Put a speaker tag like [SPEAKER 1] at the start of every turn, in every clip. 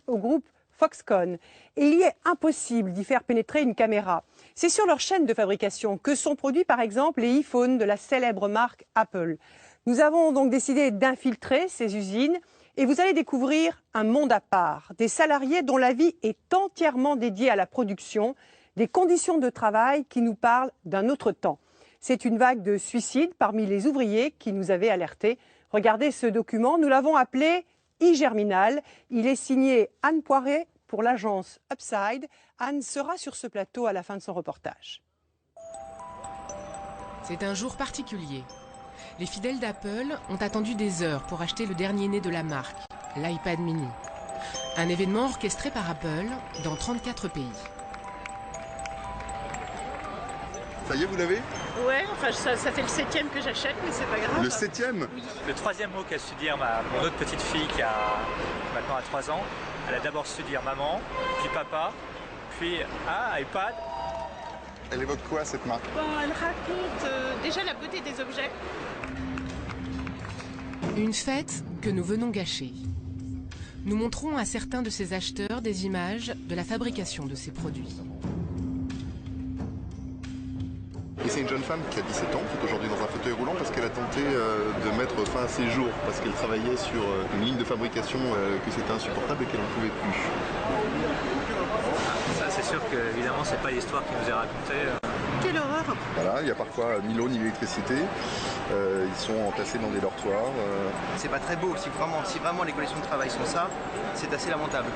[SPEAKER 1] au groupe Foxconn. Et il y est impossible d'y faire pénétrer une caméra. C'est sur leur chaîne de fabrication que sont produits par exemple les iPhones de la célèbre marque Apple. Nous avons donc décidé d'infiltrer ces usines et vous allez découvrir un monde à part, des salariés dont la vie est entièrement dédiée à la production, des conditions de travail qui nous parlent d'un autre temps. C'est une vague de suicides parmi les ouvriers qui nous avaient alertés. Regardez ce document, nous l'avons appelé iGerminal. Il est signé Anne Poiré pour l'agence Upside. Anne sera sur ce plateau à la fin de son reportage.
[SPEAKER 2] C'est un jour particulier. Les fidèles d'Apple ont attendu des heures pour acheter le dernier né de la marque, l'iPad mini. Un événement orchestré par Apple dans 34 pays.
[SPEAKER 3] Ça y est, vous l'avez?
[SPEAKER 4] Ouais, enfin ça fait le 7e que j'achète, mais c'est pas grave.
[SPEAKER 3] Le 7e?
[SPEAKER 4] Oui.
[SPEAKER 5] Le 3e mot qu'a su dire mon autre petite fille qui a maintenant 3 ans, elle a d'abord su dire maman, puis papa, puis iPad.
[SPEAKER 3] Elle évoque quoi cette marque?
[SPEAKER 4] Bon, elle raconte déjà la beauté des objets.
[SPEAKER 2] Une fête que nous venons gâcher. Nous montrons à certains de ces acheteurs des images de la fabrication de ces produits.
[SPEAKER 3] Et c'est une jeune femme qui a 17 ans, qui est aujourd'hui dans un fauteuil roulant parce qu'elle a tenté de mettre fin à ses jours, parce qu'elle travaillait sur une ligne de fabrication que c'était insupportable et qu'elle n'en pouvait plus.
[SPEAKER 5] Ça c'est sûr que évidemment c'est pas l'histoire qui nous est racontée.
[SPEAKER 4] Quelle horreur!
[SPEAKER 3] Voilà, il y a parfois ni l'eau ni l'électricité, ils sont entassés dans des dortoirs.
[SPEAKER 6] C'est pas très beau, si vraiment les conditions de travail sont ça, c'est assez lamentable.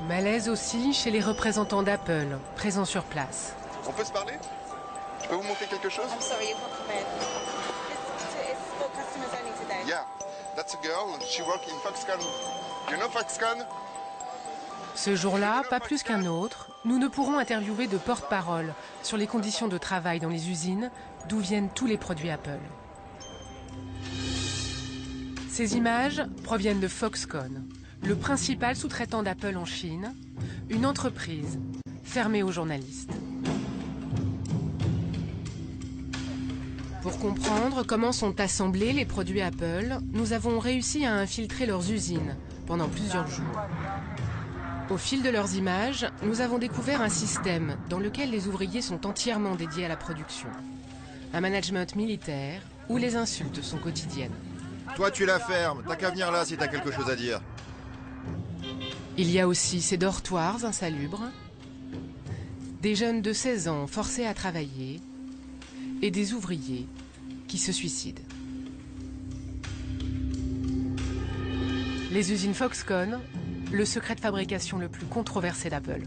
[SPEAKER 2] Malaise aussi chez les représentants d'Apple, présents sur place.
[SPEAKER 3] On peut se parler? Je peux vous montrer quelque chose?
[SPEAKER 7] I'm sorry, you can't come in. It's for customers only today.
[SPEAKER 3] Yeah, that's a girl. She works in Foxconn. You know Foxconn?
[SPEAKER 2] Ce jour-là, pas plus qu'un autre, nous ne pourrons interviewer de porte-parole sur les conditions de travail dans les usines d'où viennent tous les produits Apple. Ces images proviennent de Foxconn, le principal sous-traitant d'Apple en Chine, une entreprise fermée aux journalistes. Pour comprendre comment sont assemblés les produits Apple, nous avons réussi à infiltrer leurs usines pendant plusieurs jours. Au fil de leurs images, nous avons découvert un système dans lequel les ouvriers sont entièrement dédiés à la production. Un management militaire où les insultes sont quotidiennes.
[SPEAKER 8] Toi tu la fermes, t'as qu'à venir là si t'as quelque chose à dire.
[SPEAKER 2] Il y a aussi ces dortoirs insalubres, des jeunes de 16 ans forcés à travailler et des ouvriers qui se suicident. Les usines Foxconn, le secret de fabrication le plus controversé d'Apple.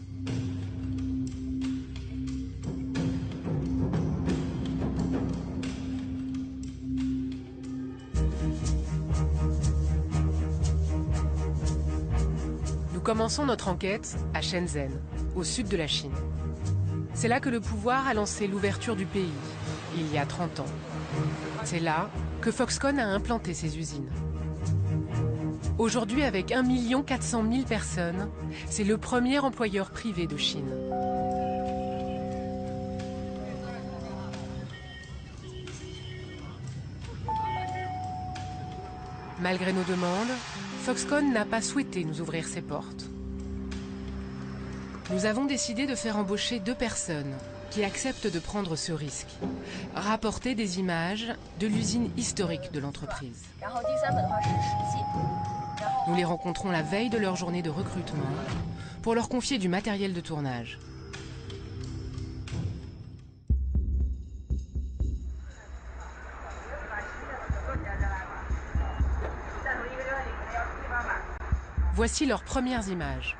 [SPEAKER 2] Nous commençons notre enquête à Shenzhen, au sud de la Chine. C'est là que le pouvoir a lancé l'ouverture du pays, il y a 30 ans. C'est là que Foxconn a implanté ses usines. Aujourd'hui, avec 1 400 000 personnes, c'est le premier employeur privé de Chine. Malgré nos demandes, Foxconn n'a pas souhaité nous ouvrir ses portes. Nous avons décidé de faire embaucher 2 personnes qui acceptent de prendre ce risque. Rapporter des images de l'usine historique de l'entreprise. Nous les rencontrons la veille de leur journée de recrutement pour leur confier du matériel de tournage. Voici leurs premières images.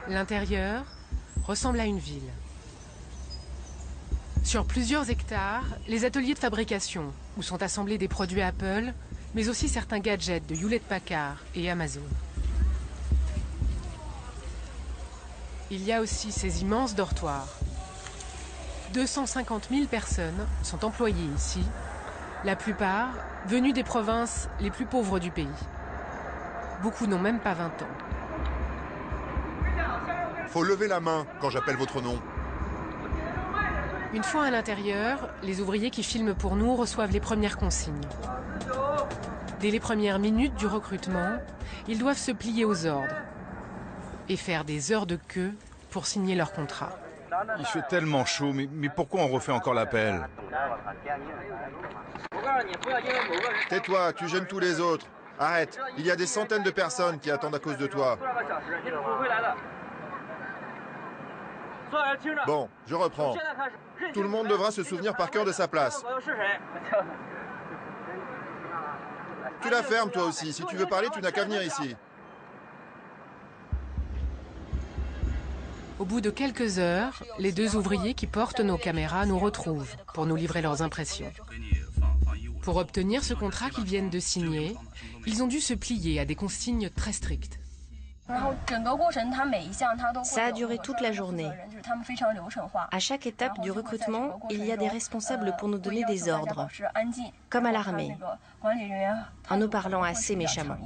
[SPEAKER 2] L'intérieur ressemble à une ville. Sur plusieurs hectares, les ateliers de fabrication, où sont assemblés des produits Apple, mais aussi certains gadgets de Hewlett-Packard et Amazon. Il y a aussi ces immenses dortoirs. 250 000 personnes sont employées ici, la plupart venues des provinces les plus pauvres du pays. Beaucoup n'ont même pas 20 ans.
[SPEAKER 8] Faut lever la main quand j'appelle votre nom.
[SPEAKER 2] Une fois à l'intérieur, les ouvriers qui filment pour nous reçoivent les premières consignes. Dès les premières minutes du recrutement, ils doivent se plier aux ordres et faire des heures de queue pour signer leur contrat.
[SPEAKER 9] Il fait tellement chaud, mais pourquoi on refait encore l'appel?
[SPEAKER 8] Tais-toi, tu gênes tous les autres. Arrête, il y a des centaines de personnes qui attendent à cause de toi. Bon, je reprends. Tout le monde devra se souvenir par cœur de sa place. Tu la fermes toi aussi. Si tu veux parler, tu n'as qu'à venir ici.
[SPEAKER 2] Au bout de quelques heures, les deux ouvriers qui portent nos caméras nous retrouvent pour nous livrer leurs impressions. Pour obtenir ce contrat qu'ils viennent de signer, ils ont dû se plier à des consignes très strictes.
[SPEAKER 10] Ça a duré toute la journée. À chaque étape du recrutement, il y a des responsables pour nous donner des ordres, comme à l'armée, en nous parlant assez méchamment.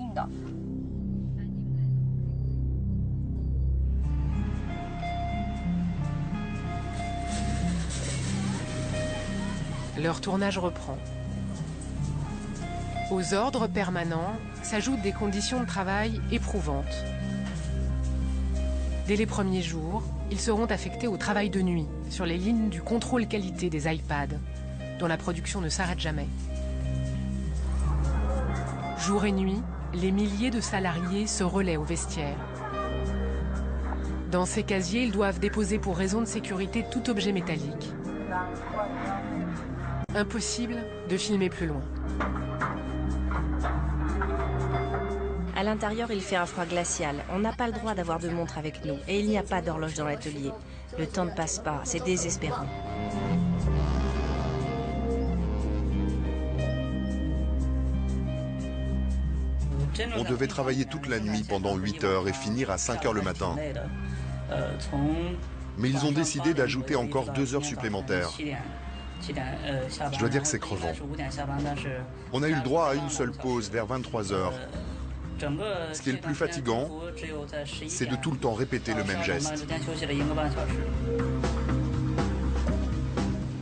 [SPEAKER 2] Leur tournage reprend. Aux ordres permanents s'ajoutent des conditions de travail éprouvantes. Dès les premiers jours, ils seront affectés au travail de nuit sur les lignes du contrôle qualité des iPads, dont la production ne s'arrête jamais. Jour et nuit, les milliers de salariés se relaient au vestiaire. Dans ces casiers, ils doivent déposer pour raison de sécurité tout objet métallique. Impossible de filmer plus loin.
[SPEAKER 10] À l'intérieur, il fait un froid glacial. On n'a pas le droit d'avoir de montre avec nous. Et il n'y a pas d'horloge dans l'atelier. Le temps ne passe pas, c'est désespérant.
[SPEAKER 8] On devait travailler toute la nuit pendant 8 heures et finir à 5 heures le matin. Mais ils ont décidé d'ajouter encore 2 heures supplémentaires. Je dois dire que c'est crevant. On a eu le droit à une seule pause vers 23 heures. Ce qui est le plus fatigant, c'est de tout le temps répéter le même geste.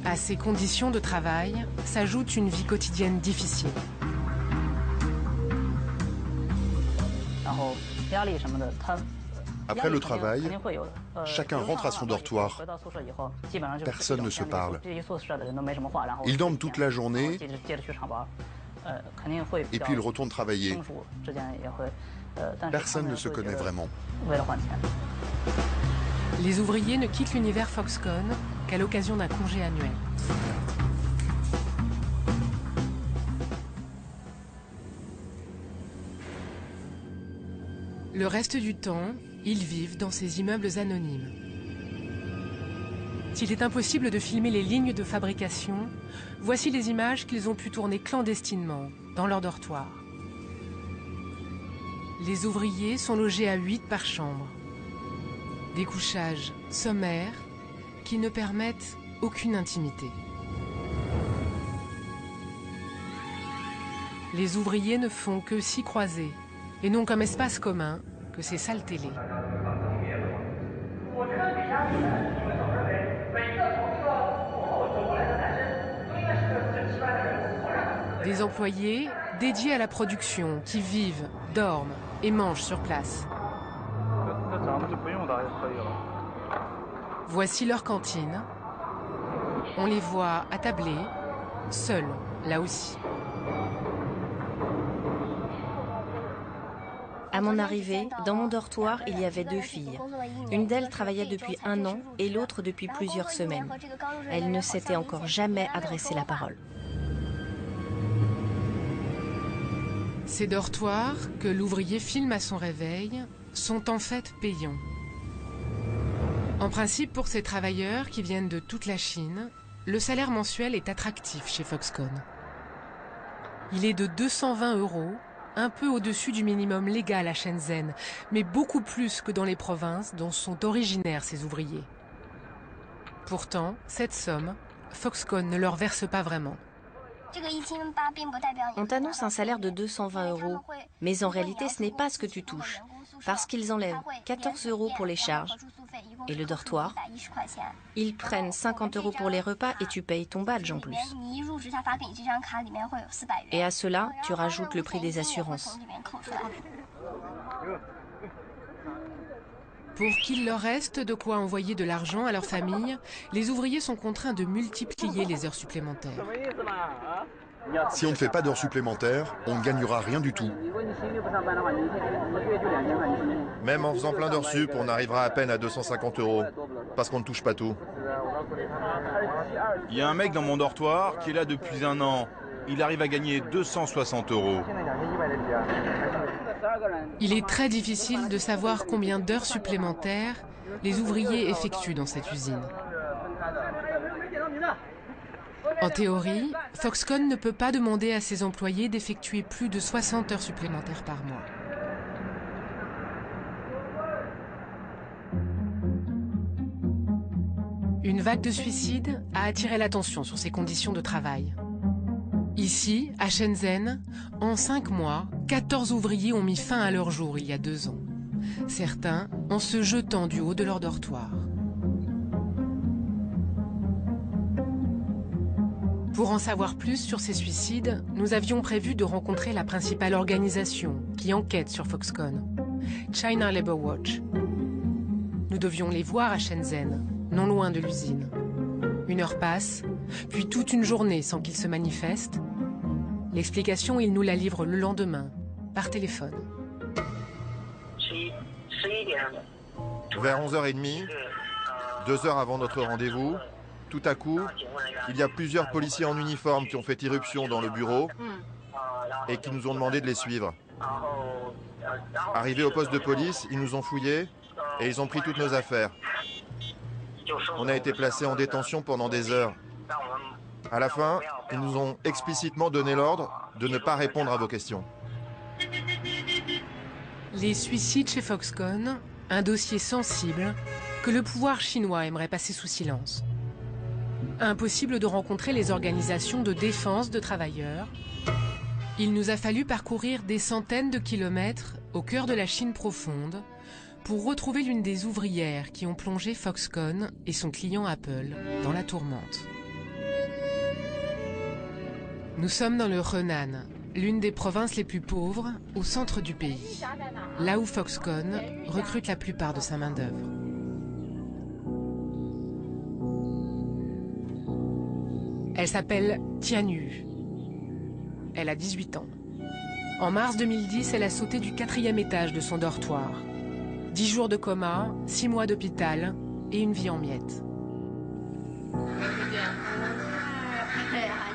[SPEAKER 2] À ces conditions de travail s'ajoute une vie quotidienne difficile.
[SPEAKER 8] Après le travail, chacun rentre à son dortoir. Personne ne se parle. Ils dorment toute la journée et puis ils retournent travailler. Personne ne se connaît vraiment.
[SPEAKER 2] Les ouvriers ne quittent l'univers Foxconn qu'à l'occasion d'un congé annuel. Le reste du temps, ils vivent dans ces immeubles anonymes. S'il est impossible de filmer les lignes de fabrication, voici les images qu'ils ont pu tourner clandestinement dans leur dortoir. Les ouvriers sont logés à 8 par chambre. Des couchages sommaires qui ne permettent aucune intimité. Les ouvriers ne font que s'y croiser et n'ont comme espace commun que ces salles télé. Des employés dédiés à la production qui vivent, dorment et mangent sur place. Voici leur cantine. On les voit attablés, seuls, là aussi.
[SPEAKER 10] À mon arrivée, dans mon dortoir, il y avait 2 filles. Une d'elles travaillait depuis 1 an et l'autre depuis plusieurs semaines. Elle ne s'était encore jamais adressé la parole.
[SPEAKER 2] Ces dortoirs, que l'ouvrier filme à son réveil, sont en fait payants. En principe, pour ces travailleurs qui viennent de toute la Chine, le salaire mensuel est attractif chez Foxconn. Il est de 220 €, un peu au-dessus du minimum légal à Shenzhen, mais beaucoup plus que dans les provinces dont sont originaires ces ouvriers. Pourtant, cette somme, Foxconn ne leur verse pas vraiment.
[SPEAKER 10] On t'annonce un salaire de 220 €, mais en réalité ce n'est pas ce que tu touches. parce qu'ils enlèvent 14 € pour les charges et le dortoir. Ils prennent 50 € pour les repas et tu payes ton badge en plus. Et à cela, tu rajoutes le prix des assurances.
[SPEAKER 2] Pour qu'il leur reste de quoi envoyer de l'argent à leur famille, les ouvriers sont contraints de multiplier les heures supplémentaires.
[SPEAKER 8] Si on ne fait pas d'heures supplémentaires, on ne gagnera rien du tout.
[SPEAKER 3] Même en faisant plein d'heures sup, on arrivera à peine à 250 €, parce qu'on ne touche pas tout.
[SPEAKER 9] Il y a un mec dans mon dortoir qui est là depuis un an. Il arrive à gagner 260 €.
[SPEAKER 2] Il est très difficile de savoir combien d'heures supplémentaires les ouvriers effectuent dans cette usine. En théorie, Foxconn ne peut pas demander à ses employés d'effectuer plus de 60 heures supplémentaires par mois. Une vague de suicides a attiré l'attention sur ces conditions de travail. Ici, à Shenzhen, en 5 mois, 14 ouvriers ont mis fin à leur jour il y a 2 ans. Certains en se jetant du haut de leur dortoir. Pour en savoir plus sur ces suicides, nous avions prévu de rencontrer la principale organisation qui enquête sur Foxconn, China Labour Watch. Nous devions les voir à Shenzhen, non loin de l'usine. 1 heure passe, puis toute une journée sans qu'ils se manifestent. L'explication, ils nous la livrent le lendemain, par téléphone.
[SPEAKER 3] Vers 11h30, 2 heures avant notre rendez-vous, tout à coup, il y a plusieurs policiers en uniforme qui ont fait irruption dans le bureau et qui nous ont demandé de les suivre. Arrivés au poste de police, ils nous ont fouillés et ils ont pris toutes nos affaires. On a été placés en détention pendant des heures. À la fin, ils nous ont explicitement donné l'ordre de ne pas répondre à vos questions.
[SPEAKER 2] Les suicides chez Foxconn, un dossier sensible que le pouvoir chinois aimerait passer sous silence. Impossible de rencontrer les organisations de défense de travailleurs. Il nous a fallu parcourir des centaines de kilomètres au cœur de la Chine profonde pour retrouver l'une des ouvrières qui ont plongé Foxconn et son client Apple dans la tourmente. Nous sommes dans le Henan, l'une des provinces les plus pauvres, au centre du pays, là où Foxconn recrute la plupart de sa main-d'œuvre. Elle s'appelle Tianyu. Elle a 18 ans. En mars 2010, elle a sauté du 4e étage de son dortoir. 10 jours de coma, 6 mois d'hôpital et une vie en miettes.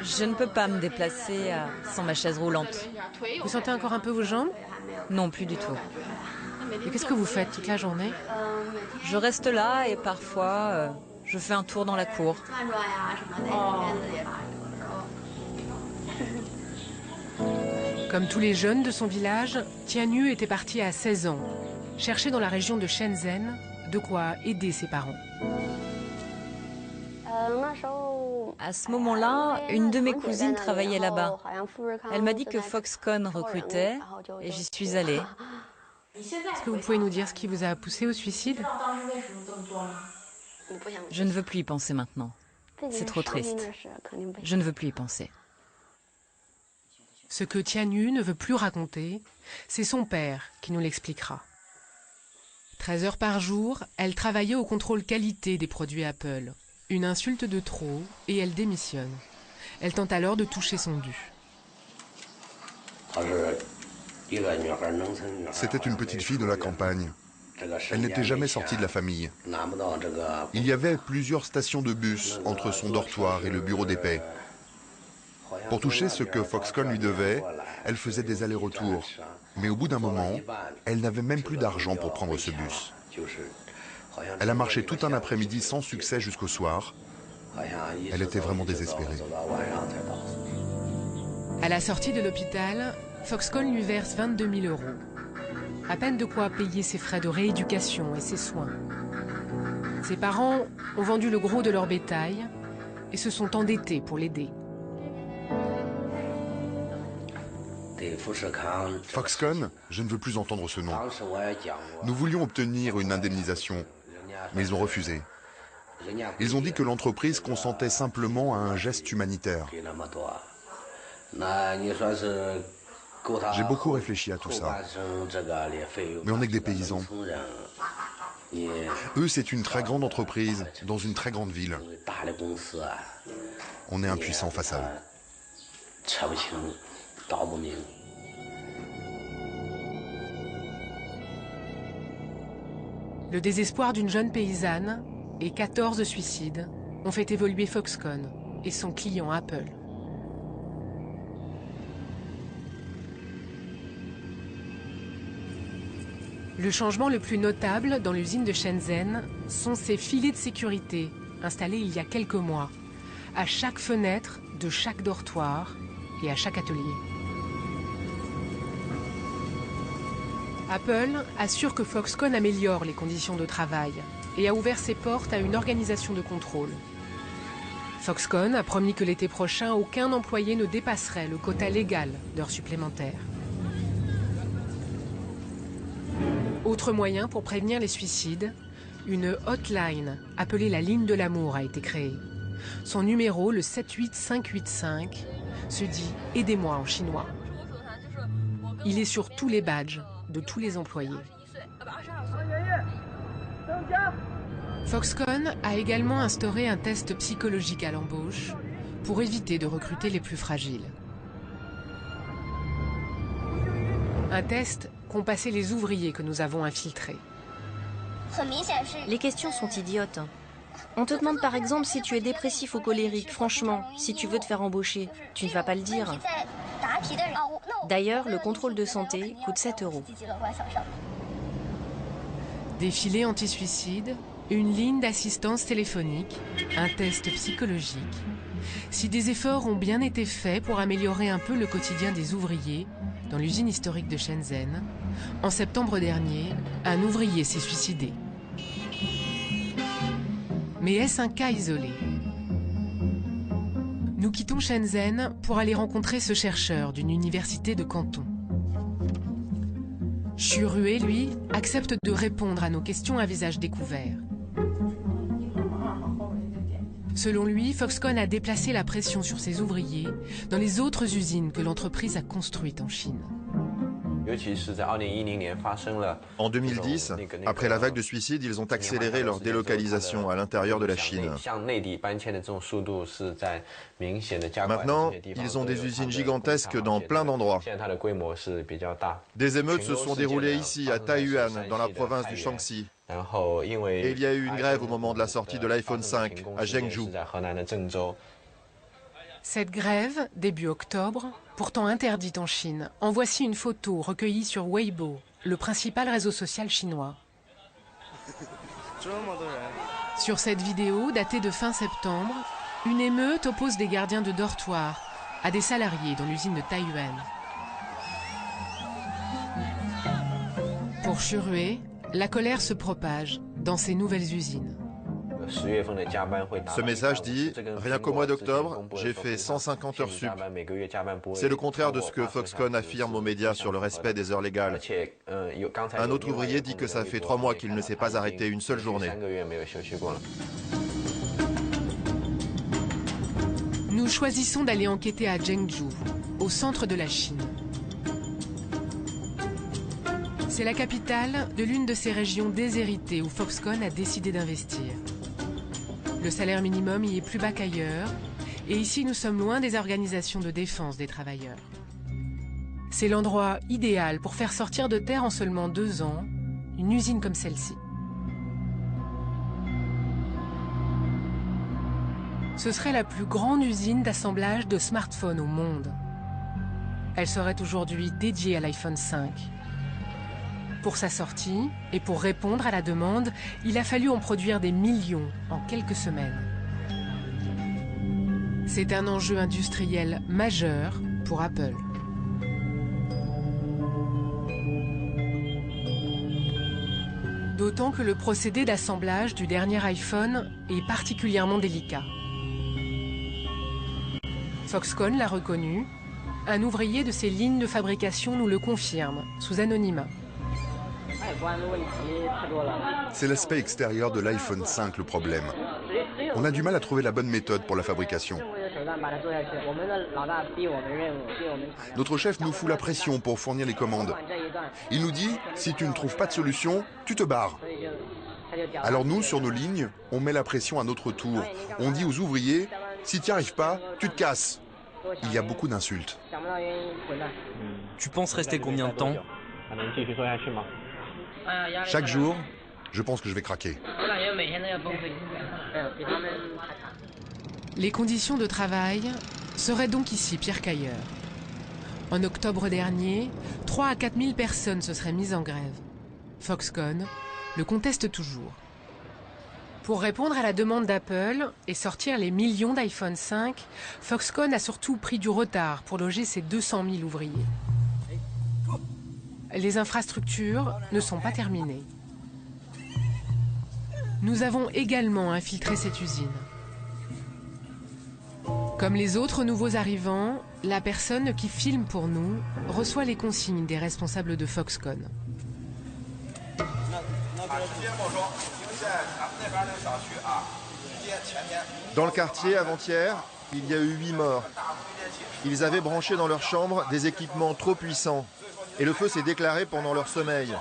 [SPEAKER 11] Je ne peux pas me déplacer sans ma chaise roulante.
[SPEAKER 2] Vous sentez encore un peu vos jambes?
[SPEAKER 11] Non, plus du tout.
[SPEAKER 2] Et qu'est-ce que vous faites toute la journée?
[SPEAKER 11] Je reste là et parfois je fais un tour dans la cour.
[SPEAKER 2] Comme tous les jeunes de son village, Tianyu était partie à 16 ans, chercher dans la région de Shenzhen de quoi aider ses parents.
[SPEAKER 11] À ce moment-là, une de mes cousines travaillait là-bas. Elle m'a dit que Foxconn recrutait et j'y suis allée.
[SPEAKER 2] Est-ce que vous pouvez nous dire ce qui vous a poussé au suicide?
[SPEAKER 11] Je ne veux plus y penser maintenant. C'est trop triste. Je ne veux plus y penser.
[SPEAKER 2] Ce que Tianyu ne veut plus raconter, c'est son père qui nous l'expliquera. 13 heures par jour, elle travaillait au contrôle qualité des produits Apple. Une insulte de trop et elle démissionne. Elle tente alors de toucher son dû.
[SPEAKER 8] C'était une petite fille de la campagne. Elle n'était jamais sortie de la famille. Il y avait plusieurs stations de bus entre son dortoir et le bureau des paix. Pour toucher ce que Foxconn lui devait, elle faisait des allers-retours. Mais au bout d'un moment, elle n'avait même plus d'argent pour prendre ce bus. Elle a marché tout un après-midi sans succès jusqu'au soir. Elle était vraiment désespérée.
[SPEAKER 2] À la sortie de l'hôpital, Foxconn lui verse 22 000 €. À peine de quoi payer ses frais de rééducation et ses soins. Ses parents ont vendu le gros de leur bétail et se sont endettés pour l'aider.
[SPEAKER 8] Foxconn, je ne veux plus entendre ce nom. Nous voulions obtenir une indemnisation, mais ils ont refusé. Ils ont dit que l'entreprise consentait simplement à un geste humanitaire. J'ai beaucoup réfléchi à tout ça. Mais on n'est que des paysans. Eux, c'est une très grande entreprise, dans une très grande ville. On est impuissant face à eux.
[SPEAKER 2] Le désespoir d'une jeune paysanne et 14 suicides ont fait évoluer Foxconn et son client Apple. Le changement le plus notable dans l'usine de Shenzhen sont ces filets de sécurité installés il y a quelques mois, à chaque fenêtre de chaque dortoir et à chaque atelier. Apple assure que Foxconn améliore les conditions de travail et a ouvert ses portes à une organisation de contrôle. Foxconn a promis que l'été prochain, aucun employé ne dépasserait le quota légal d'heures supplémentaires. Autre moyen pour prévenir les suicides, une hotline appelée la ligne de l'amour a été créée. Son numéro, le 78585, se dit « Aidez-moi » en chinois. Il est sur tous les badges de tous les employés. Foxconn a également instauré un test psychologique à l'embauche pour éviter de recruter les plus fragiles. Un test qu'ont passé les ouvriers que nous avons infiltrés.
[SPEAKER 10] Les questions sont idiotes. On te demande par exemple si tu es dépressif ou colérique. Franchement, si tu veux te faire embaucher, tu ne vas pas le dire. D'ailleurs, le contrôle de santé coûte 7 €.
[SPEAKER 2] Des filets anti-suicide, une ligne d'assistance téléphonique, un test psychologique. Si des efforts ont bien été faits pour améliorer un peu le quotidien des ouvriers dans l'usine historique de Shenzhen, en septembre dernier, un ouvrier s'est suicidé. Mais est-ce un cas isolé? Nous quittons Shenzhen pour aller rencontrer ce chercheur d'une université de Canton. Xu Rui, lui, accepte de répondre à nos questions à visage découvert. Selon lui, Foxconn a déplacé la pression sur ses ouvriers dans les autres usines que l'entreprise a construites en Chine.
[SPEAKER 3] En 2010, après la vague de suicides, ils ont accéléré leur délocalisation à l'intérieur de la Chine. Maintenant, ils ont des usines gigantesques dans plein d'endroits. Des émeutes se sont déroulées ici, à Taiyuan, dans la province du Shaanxi. Et il y a eu une grève au moment de la sortie de l'iPhone 5 à Zhengzhou.
[SPEAKER 2] Cette grève, début octobre, pourtant interdite en Chine, en voici une photo recueillie sur Weibo, le principal réseau social chinois. Sur cette vidéo, datée de fin septembre, une émeute oppose des gardiens de dortoir à des salariés dans l'usine de Taiyuan. Pour Xu Rui, la colère se propage dans ces nouvelles usines.
[SPEAKER 3] Ce message dit « Rien qu'au mois d'octobre, j'ai fait 150 heures sup ». C'est le contraire de ce que Foxconn affirme aux médias sur le respect des heures légales. Un autre ouvrier dit que ça fait 3 mois qu'il ne s'est pas arrêté une seule journée.
[SPEAKER 2] Nous choisissons d'aller enquêter à Zhengzhou, au centre de la Chine. C'est la capitale de l'une de ces régions déshéritées où Foxconn a décidé d'investir. Le salaire minimum y est plus bas qu'ailleurs, et ici nous sommes loin des organisations de défense des travailleurs. C'est l'endroit idéal pour faire sortir de terre en seulement 2 ans une usine comme celle-ci. Ce serait la plus grande usine d'assemblage de smartphones au monde. Elle serait aujourd'hui dédiée à l'iPhone 5. Pour sa sortie, et pour répondre à la demande, il a fallu en produire des millions en quelques semaines. C'est un enjeu industriel majeur pour Apple. D'autant que le procédé d'assemblage du dernier iPhone est particulièrement délicat. Foxconn l'a reconnu, Un ouvrier de ces lignes de fabrication nous le confirme, sous anonymat.
[SPEAKER 8] C'est l'aspect extérieur de l'iPhone 5 le problème. On a du mal à trouver la bonne méthode pour la fabrication. Notre chef nous fout la pression pour fournir les commandes. Il nous dit, si tu ne trouves pas de solution, tu te barres. Alors nous, sur nos lignes, on met la pression à notre tour. On dit aux ouvriers, si tu n'y arrives pas, tu te casses. Il y a beaucoup d'insultes.
[SPEAKER 12] Tu penses rester combien de temps?
[SPEAKER 8] Chaque jour, je pense que je vais craquer.
[SPEAKER 2] Les conditions de travail seraient donc ici pires qu'ailleurs. En octobre dernier, 3 à 4 000 personnes se seraient mises en grève. Foxconn le conteste toujours. Pour répondre à la demande d'Apple et sortir les millions d'iPhone 5, Foxconn a surtout pris du retard pour loger ses 200 000 ouvriers. Les infrastructures ne sont pas terminées. Nous avons également infiltré cette usine. Comme les autres nouveaux arrivants, la personne qui filme pour nous reçoit les consignes des responsables de Foxconn.
[SPEAKER 3] Dans le quartier, avant-hier, il y a eu 8 morts. Ils avaient branché dans leur chambre des équipements trop puissants et le feu s'est déclaré pendant leur sommeil.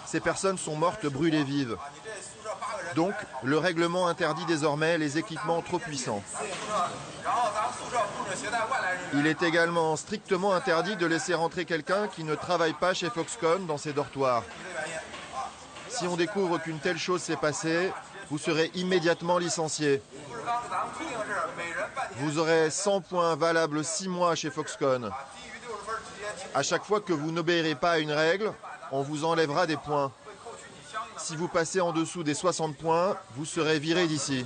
[SPEAKER 3] Ces personnes sont mortes brûlées vives. Donc, le règlement interdit désormais les équipements trop puissants. Il est également strictement interdit de laisser rentrer quelqu'un qui ne travaille pas chez Foxconn dans ses dortoirs. Si on découvre qu'une telle chose s'est passée, vous serez immédiatement licencié. Vous aurez 100 points valables 6 mois chez Foxconn. À chaque fois que vous n'obéirez pas à une règle, on vous enlèvera des points. Si vous passez en dessous des 60 points, vous serez viré d'ici.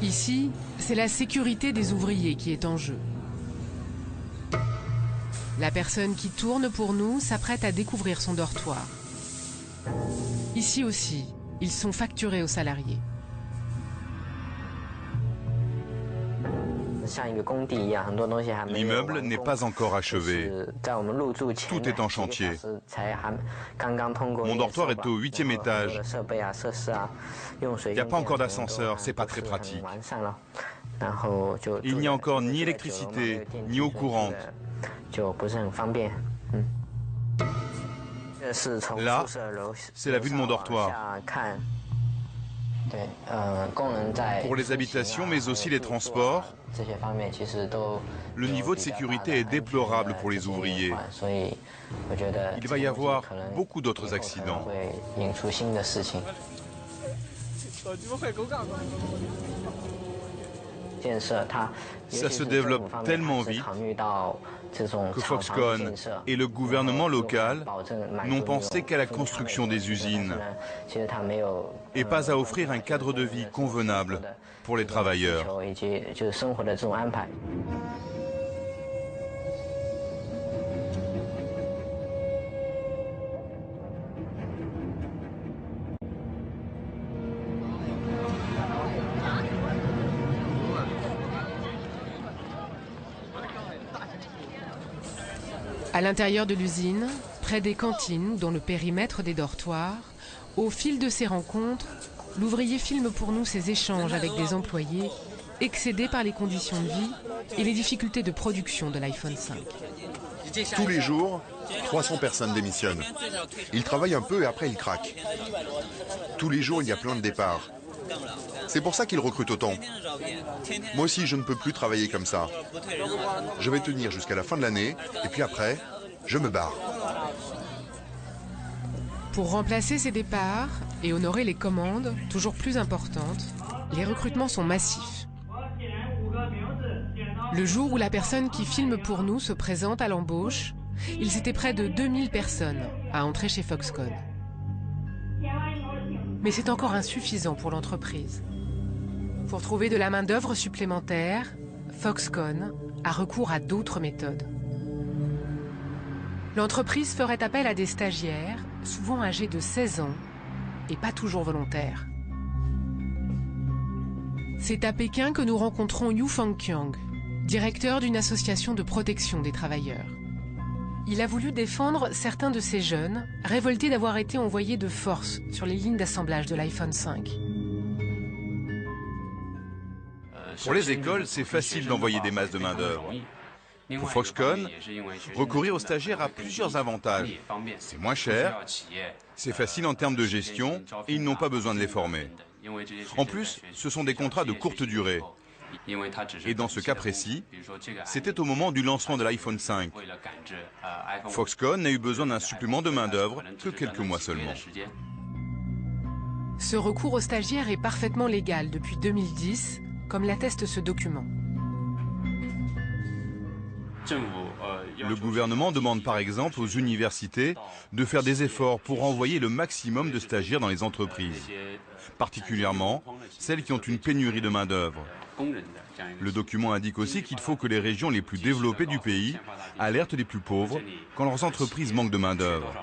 [SPEAKER 2] Ici, c'est la sécurité des ouvriers qui est en jeu. La personne qui tourne pour nous s'apprête à découvrir son dortoir. Ici aussi, ils sont facturés aux salariés.
[SPEAKER 9] L'immeuble n'est pas encore achevé. Tout est en chantier. Mon dortoir est au 8e étage. Il n'y a pas encore d'ascenseur, c'est pas très pratique. Il n'y a encore ni électricité, ni eau courante. Là, c'est la vue de mon dortoir. Pour les habitations, mais aussi les transports, le niveau de sécurité est déplorable pour les ouvriers. Il va y avoir beaucoup d'autres accidents. Ça se développe tellement vite que Foxconn et le gouvernement local n'ont pensé qu'à la construction des usines et pas à offrir un cadre de vie convenable pour les travailleurs.
[SPEAKER 2] À l'intérieur de l'usine, près des cantines, dans le périmètre des dortoirs, au fil de ces rencontres, l'ouvrier filme pour nous ses échanges avec des employés excédés par les conditions de vie et les difficultés de production de l'iPhone 5.
[SPEAKER 8] Tous les jours, 300 personnes démissionnent. Ils travaillent un peu et après ils craquent. Tous les jours, il y a plein de départs. C'est pour ça qu'ils recrutent autant. Moi aussi, je ne peux plus travailler comme ça. Je vais tenir jusqu'à la fin de l'année, et puis après, je me barre.
[SPEAKER 2] Pour remplacer ces départs et honorer les commandes, toujours plus importantes, les recrutements sont massifs. Le jour où la personne qui filme pour nous se présente à l'embauche, ils étaient près de 2000 personnes à entrer chez Foxconn. Mais c'est encore insuffisant pour l'entreprise. Pour trouver de la main-d'œuvre supplémentaire, Foxconn a recours à d'autres méthodes. L'entreprise ferait appel à des stagiaires, souvent âgés de 16 ans, et pas toujours volontaires. C'est à Pékin que nous rencontrons Yu Fangqiang, directeur d'une association de protection des travailleurs. Il a voulu défendre certains de ces jeunes, révoltés d'avoir été envoyés de force sur les lignes d'assemblage de l'iPhone 5.
[SPEAKER 9] Pour les écoles, c'est facile d'envoyer des masses de main-d'œuvre. Pour Foxconn, recourir aux stagiaires a plusieurs avantages. C'est moins cher, c'est facile en termes de gestion et ils n'ont pas besoin de les former. En plus, ce sont des contrats de courte durée. Et dans ce cas précis, c'était au moment du lancement de l'iPhone 5. Foxconn n'a eu besoin d'un supplément de main-d'œuvre que quelques mois seulement.
[SPEAKER 2] Ce recours aux stagiaires est parfaitement légal depuis 2010, comme l'atteste ce document.
[SPEAKER 9] Le gouvernement demande par exemple aux universités de faire des efforts pour envoyer le maximum de stagiaires dans les entreprises, particulièrement celles qui ont une pénurie de main-d'œuvre. Le document indique aussi qu'il faut que les régions les plus développées du pays alertent les plus pauvres quand leurs entreprises manquent de main-d'œuvre.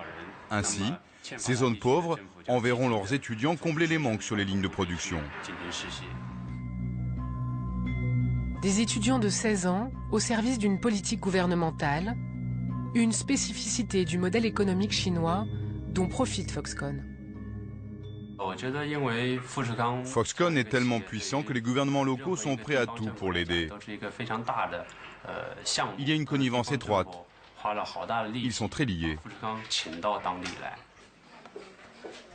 [SPEAKER 9] Ainsi, ces zones pauvres enverront leurs étudiants combler les manques sur les lignes de production.
[SPEAKER 2] Des étudiants de 16 ans au service d'une politique gouvernementale, une spécificité du modèle économique chinois dont profite Foxconn.
[SPEAKER 9] Foxconn est tellement puissant que les gouvernements locaux sont prêts à tout pour l'aider. Il y a une connivence étroite. Ils sont très liés.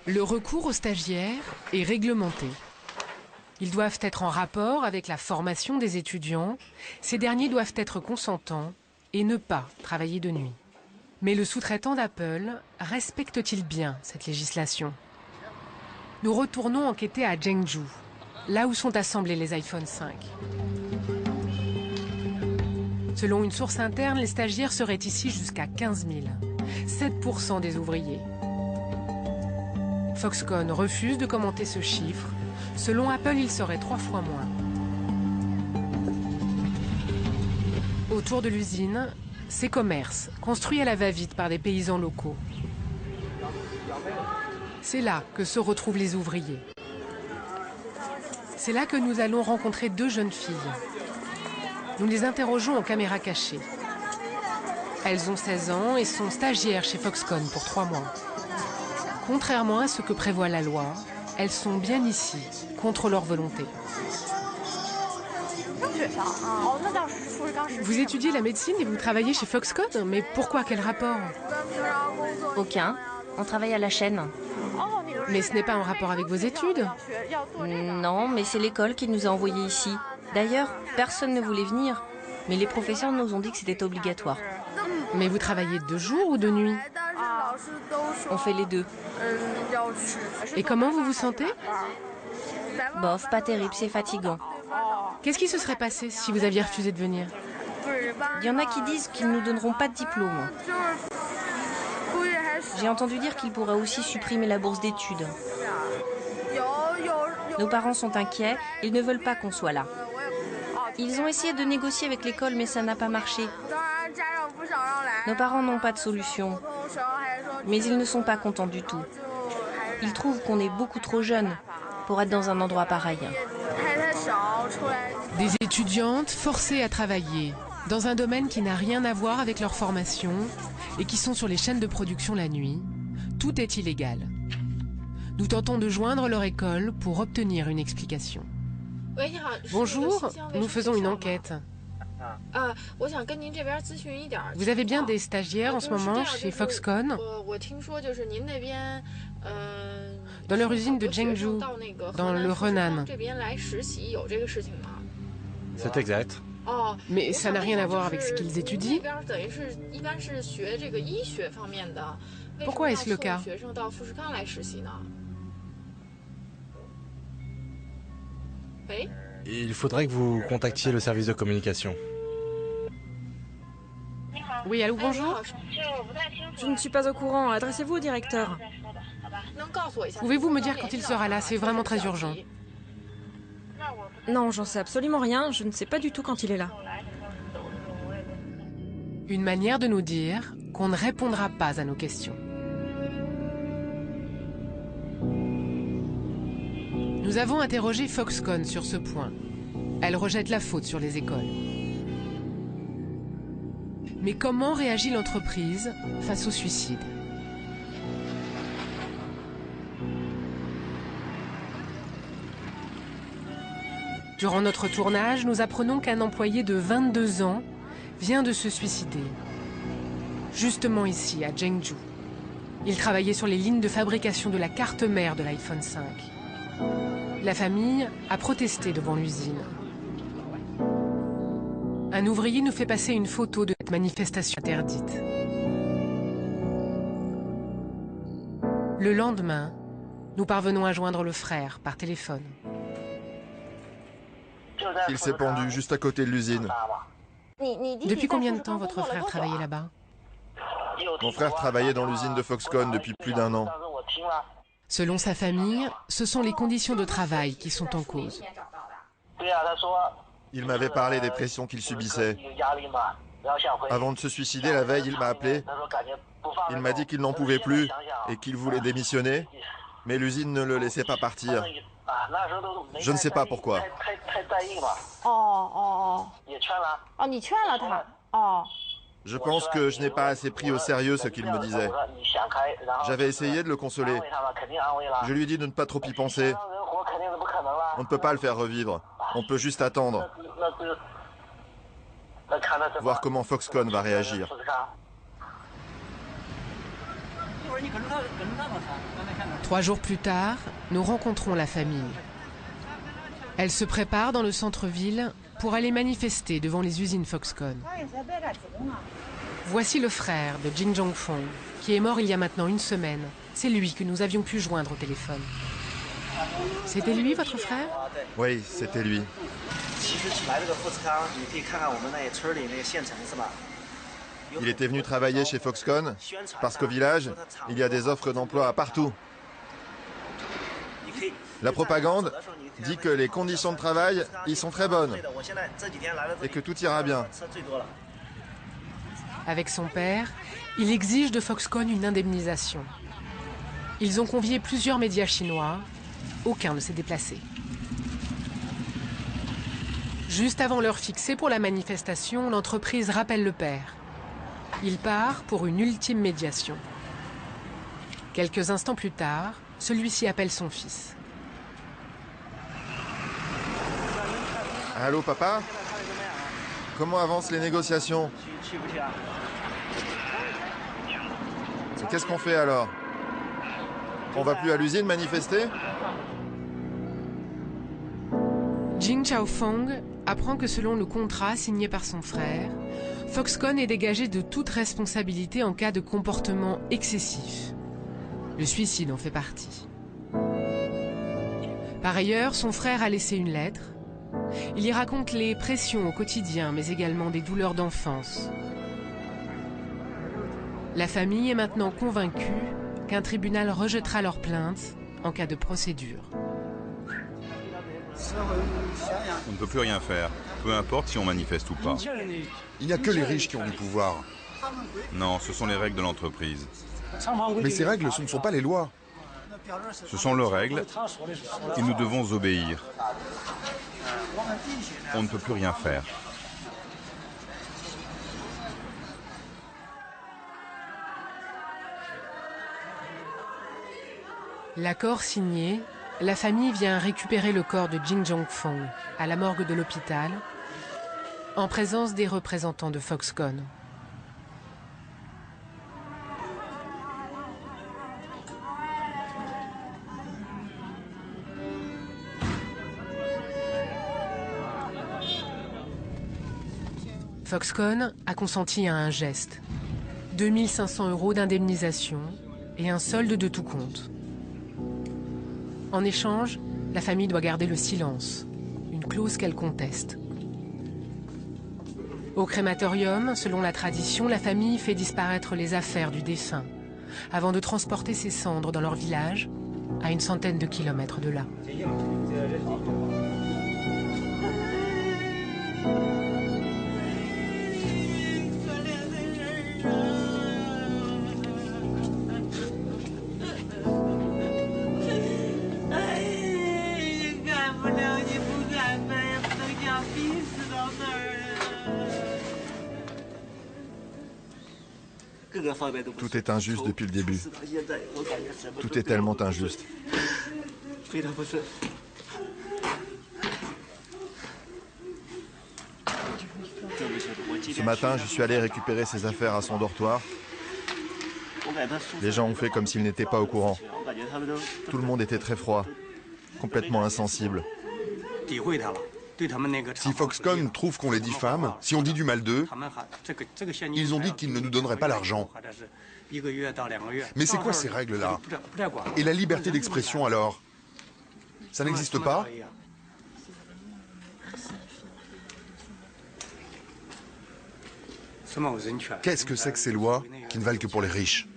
[SPEAKER 2] Le recours aux stagiaires est réglementé. Ils doivent être en rapport avec la formation des étudiants. Ces derniers doivent être consentants et ne pas travailler de nuit. Mais le sous-traitant d'Apple respecte-t-il bien cette législation? Nous retournons enquêter à Zhengzhou, là où sont assemblés les iPhone 5. Selon une source interne, les stagiaires seraient ici jusqu'à 15 000, 7% des ouvriers. Foxconn refuse de commenter ce chiffre. Selon Apple, il serait 3 fois moins. Autour de l'usine, ces commerces, construits à la va-vite par des paysans locaux. C'est là que se retrouvent les ouvriers. C'est là que nous allons rencontrer 2 jeunes filles. Nous les interrogeons en caméra cachée. Elles ont 16 ans et sont stagiaires chez Foxconn pour 3 mois. Contrairement à ce que prévoit la loi, elles sont bien ici, contre leur volonté. Vous étudiez la médecine et vous travaillez chez Foxconn, mais pourquoi? Quel rapport?
[SPEAKER 10] Aucun. On travaille à la chaîne.
[SPEAKER 2] Mais ce n'est pas en rapport avec vos études?
[SPEAKER 10] Non, mais c'est l'école qui nous a envoyés ici. D'ailleurs, personne ne voulait venir, mais les professeurs nous ont dit que c'était obligatoire.
[SPEAKER 2] Mais vous travaillez de jour ou de nuit?
[SPEAKER 10] On fait les deux.
[SPEAKER 2] Et comment vous vous sentez?
[SPEAKER 10] Bof, pas terrible, c'est fatigant.
[SPEAKER 2] Qu'est-ce qui se serait passé si vous aviez refusé de venir?
[SPEAKER 10] Il y en a qui disent qu'ils ne nous donneront pas de diplôme. J'ai entendu dire qu'ils pourraient aussi supprimer la bourse d'études. Nos parents sont inquiets, ils ne veulent pas qu'on soit là. Ils ont essayé de négocier avec l'école, mais ça n'a pas marché. Nos parents n'ont pas de solution, mais ils ne sont pas contents du tout. Ils trouvent qu'on est beaucoup trop jeunes pour être dans un endroit pareil.
[SPEAKER 2] Des étudiantes forcées à travailler dans un domaine qui n'a rien à voir avec leur formation et qui sont sur les chaînes de production la nuit, tout est illégal. Nous tentons de joindre leur école pour obtenir une explication. Bonjour, nous faisons une enquête. Vous avez bien des stagiaires en ce moment chez Foxconn? Dans leur usine de Zhengzhou, dans le Henan.
[SPEAKER 13] C'est exact.
[SPEAKER 2] Mais ça n'a rien à voir avec ce qu'ils étudient. Pourquoi est-ce le cas?
[SPEAKER 13] Il faudrait que vous contactiez le service de communication.
[SPEAKER 2] Oui, allô, bonjour.
[SPEAKER 14] Je ne suis pas au courant. Adressez-vous au directeur.
[SPEAKER 2] Pouvez-vous me dire quand il sera là? C'est vraiment très urgent.
[SPEAKER 14] Non, j'en sais absolument rien. Je ne sais pas du tout quand il est là.
[SPEAKER 2] Une manière de nous dire qu'on ne répondra pas à nos questions. Nous avons interrogé Foxconn sur ce point. Elle rejette la faute sur les écoles. Mais comment réagit l'entreprise face au suicide? Durant notre tournage, nous apprenons qu'un employé de 22 ans vient de se suicider. Justement ici, à Zhengzhou. Il travaillait sur les lignes de fabrication de la carte mère de l'iPhone 5. La famille a protesté devant l'usine. Un ouvrier nous fait passer une photo de cette manifestation interdite. Le lendemain, nous parvenons à joindre le frère par téléphone.
[SPEAKER 3] Il s'est pendu juste à côté de l'usine.
[SPEAKER 2] Depuis combien de temps votre frère travaillait là-bas?
[SPEAKER 3] Mon frère travaillait dans l'usine de Foxconn depuis plus d'1 an.
[SPEAKER 2] Selon sa famille, ce sont les conditions de travail qui sont en cause.
[SPEAKER 3] Il m'avait parlé des pressions qu'il subissait. Avant de se suicider, la veille, il m'a appelé. Il m'a dit qu'il n'en pouvait plus et qu'il voulait démissionner, mais l'usine ne le laissait pas partir. Je ne sais pas pourquoi. Je pense que je n'ai pas assez pris au sérieux ce qu'il me disait. J'avais essayé de le consoler. Je lui ai dit de ne pas trop y penser. On ne peut pas le faire revivre. On peut juste attendre. Voir comment Foxconn va réagir.
[SPEAKER 2] Trois jours plus tard, nous rencontrons la famille. Elle se prépare dans le centre-ville pour aller manifester devant les usines Foxconn. Voici le frère de Jin Zhongfeng, qui est mort il y a maintenant 1 semaine. C'est lui que nous avions pu joindre au téléphone. C'était lui, votre frère?
[SPEAKER 3] Oui, c'était lui. Il était venu travailler chez Foxconn parce qu'au village, il y a des offres d'emploi partout. La propagande dit que les conditions de travail y sont très bonnes et que tout ira bien.
[SPEAKER 2] Avec son père, il exige de Foxconn une indemnisation. Ils ont convié plusieurs médias chinois. Aucun ne s'est déplacé. Juste avant l'heure fixée pour la manifestation, l'entreprise rappelle le père. Il part pour une ultime médiation. Quelques instants plus tard, celui-ci appelle son fils.
[SPEAKER 3] Allô, papa? Comment avancent les négociations? Qu'est-ce qu'on fait alors? On va plus à l'usine manifester?
[SPEAKER 2] Jin Chaofeng apprend que selon le contrat signé par son frère, Foxconn est dégagé de toute responsabilité en cas de comportement excessif. Le suicide en fait partie. Par ailleurs, son frère a laissé une lettre. Il y raconte les pressions au quotidien, mais également des douleurs d'enfance. La famille est maintenant convaincue qu'un tribunal rejettera leur plainte en cas de procédure.
[SPEAKER 9] On ne peut plus rien faire, peu importe si on manifeste ou pas.
[SPEAKER 8] Il n'y a que les riches qui ont du pouvoir.
[SPEAKER 9] Non, ce sont les règles de l'entreprise.
[SPEAKER 8] Mais ces règles, ce ne sont pas les lois.
[SPEAKER 9] Ce sont leurs règles et nous devons obéir. On ne peut plus rien faire.
[SPEAKER 2] L'accord signé, la famille vient récupérer le corps de Jin Zhongfeng à la morgue de l'hôpital, en présence des représentants de Foxconn. Foxconn a consenti à un geste. 2 500 € d'indemnisation et un solde de tout compte. En échange, la famille doit garder le silence, une clause qu'elle conteste. Au crématorium, selon la tradition, la famille fait disparaître les affaires du défunt, avant de transporter ses cendres dans leur village, à une centaine de kilomètres de là.
[SPEAKER 3] Tout est injuste depuis le début. Tout est tellement injuste. Ce matin, je suis allé récupérer ses affaires à son dortoir. Les gens ont fait comme s'ils n'étaient pas au courant. Tout le monde était très froid, complètement insensible.
[SPEAKER 8] Si Foxconn trouve qu'on les diffame, si on dit du mal d'eux, ils ont dit qu'ils ne nous donneraient pas l'argent. Mais c'est quoi ces règles-là? Et la liberté d'expression alors? Ça n'existe pas? Qu'est-ce que c'est que ces lois qui ne valent que pour les riches?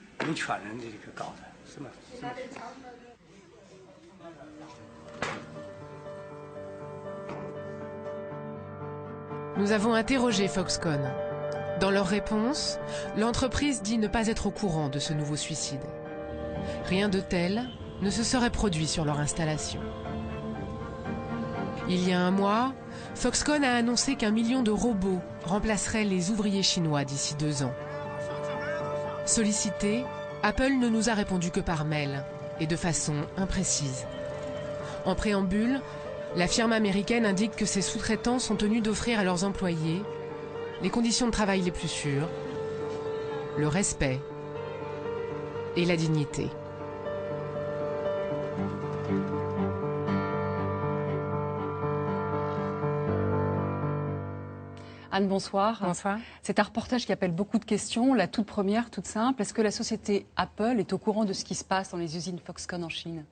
[SPEAKER 2] Nous avons interrogé Foxconn. Dans leur réponse, l'entreprise dit ne pas être au courant de ce nouveau suicide. Rien de tel ne se serait produit sur leur installation. Il y a un mois, Foxconn a annoncé qu'1 million de robots remplaceraient les ouvriers chinois d'ici 2 ans. Sollicité, Apple ne nous a répondu que par mail et de façon imprécise. En préambule, la firme américaine indique que ses sous-traitants sont tenus d'offrir à leurs employés les conditions de travail les plus sûres, le respect et la dignité.
[SPEAKER 15] Anne, bonsoir.
[SPEAKER 1] Bonsoir.
[SPEAKER 15] C'est un reportage qui appelle beaucoup de questions. La toute première, toute simple, est-ce que la société Apple est au courant de ce qui se passe dans les usines Foxconn en Chine?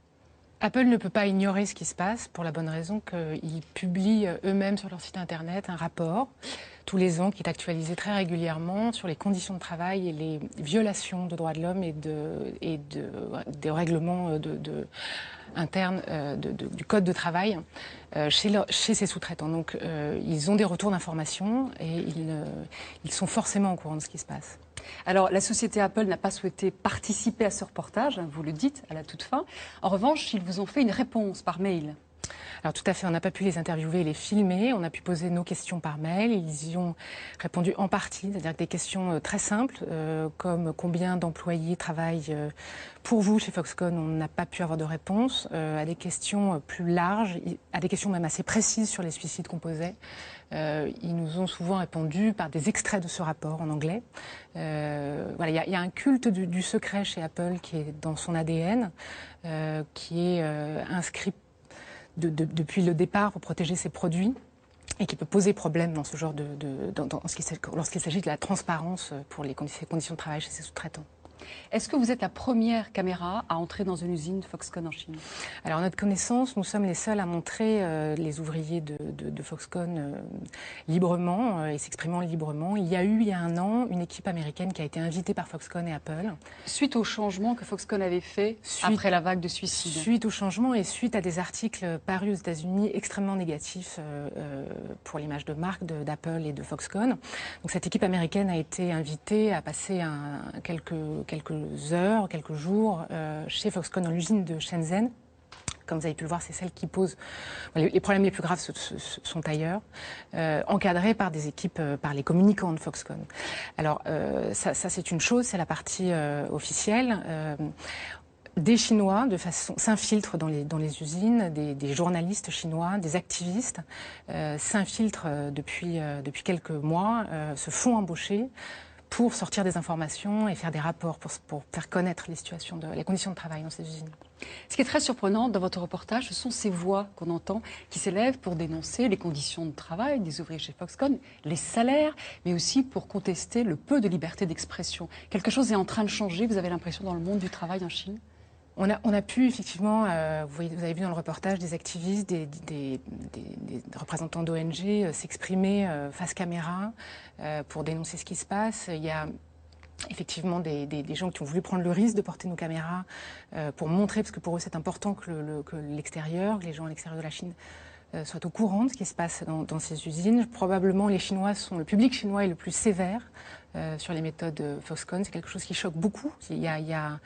[SPEAKER 1] Apple ne peut pas ignorer ce qui se passe pour la bonne raison qu'ils publient eux-mêmes sur leur site internet un rapport tous les ans qui est actualisé très régulièrement sur les conditions de travail et les violations de droits de l'homme et des règlements internes du code de travail chez ses sous-traitants. Donc ils ont des retours d'informations et ils sont forcément au courant de ce qui se passe.
[SPEAKER 15] Alors, la société Apple n'a pas souhaité participer à ce reportage, vous le dites à la toute fin. En revanche, ils vous ont fait une réponse par mail.
[SPEAKER 1] Alors tout à fait, on n'a pas pu les interviewer et les filmer, on a pu poser nos questions par mail, ils y ont répondu en partie, c'est-à-dire des questions très simples, comme combien d'employés travaillent pour vous chez Foxconn, on n'a pas pu avoir de réponse, à des questions plus larges, à des questions même assez précises sur les suicides qu'on posait. Ils nous ont souvent répondu par des extraits de ce rapport en anglais. Voilà, il y a un culte du secret chez Apple qui est dans son ADN, qui est inscrit depuis le départ pour protéger ses produits et qui peut poser problème dans ce genre lorsqu'il s'agit de la transparence pour les conditions de travail chez ses sous-traitants.
[SPEAKER 15] Est-ce que vous êtes la première caméra à entrer dans une usine Foxconn en Chine?
[SPEAKER 1] Alors, à notre connaissance, nous sommes les seuls à montrer les ouvriers de Foxconn librement et s'exprimant librement. Il y a 1 an, une équipe américaine qui a été invitée par Foxconn et Apple.
[SPEAKER 15] Suite au changement que Foxconn avait fait après la vague de suicides.
[SPEAKER 1] Suite au changement et suite à des articles parus aux États-Unis extrêmement négatifs pour l'image de marque d'Apple et de Foxconn. Donc, cette équipe américaine a été invitée à passer quelques heures, quelques jours chez Foxconn dans l'usine de Shenzhen. Comme vous avez pu le voir, c'est celle qui pose les problèmes les plus graves sont ailleurs, encadrés par des équipes, par les communicants de Foxconn. Alors ça c'est une chose, c'est la partie officielle. Des Chinois s'infiltrent dans les usines, des journalistes chinois, des activistes s'infiltrent depuis quelques mois, se font embaucher pour sortir des informations et faire des rapports, pour faire connaître les conditions de travail dans ces usines.
[SPEAKER 15] Ce qui est très surprenant dans votre reportage, ce sont ces voix qu'on entend qui s'élèvent pour dénoncer les conditions de travail des ouvriers chez Foxconn, les salaires, mais aussi pour contester le peu de liberté d'expression. Quelque chose est en train de changer, vous avez l'impression, dans le monde du travail en Chine?
[SPEAKER 1] On a pu effectivement, vous avez vu dans le reportage des activistes, des représentants d'ONG s'exprimer face caméra pour dénoncer ce qui se passe. Il y a effectivement des gens qui ont voulu prendre le risque de porter nos caméras pour montrer, parce que pour eux c'est important que l'extérieur, les gens à l'extérieur de la Chine
[SPEAKER 16] soit au courant de ce qui se passe dans ces usines. Probablement, le public chinois est le plus sévère sur les méthodes Foxconn. C'est quelque chose qui choque beaucoup. Il y a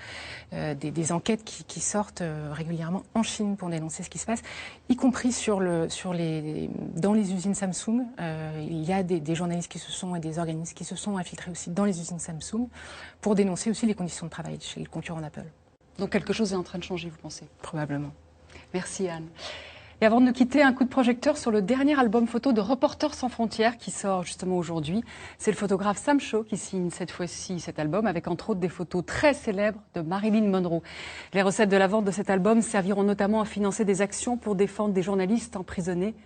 [SPEAKER 16] des enquêtes qui sortent régulièrement en Chine pour dénoncer ce qui se passe, y compris dans les usines Samsung. Il y a des journalistes et des organismes qui se sont infiltrés aussi dans les usines Samsung pour dénoncer aussi les conditions de travail chez le concurrent d'Apple.
[SPEAKER 15] Donc quelque chose est en train de changer, vous pensez?
[SPEAKER 16] Probablement.
[SPEAKER 15] Merci Anne. Et avant de nous quitter, un coup de projecteur sur le dernier album photo de Reporters sans frontières qui sort justement aujourd'hui. C'est le photographe Sam Shaw qui signe cette fois-ci cet album avec entre autres des photos très célèbres de Marilyn Monroe. Les recettes de la vente de cet album serviront notamment à financer des actions pour défendre des journalistes emprisonnés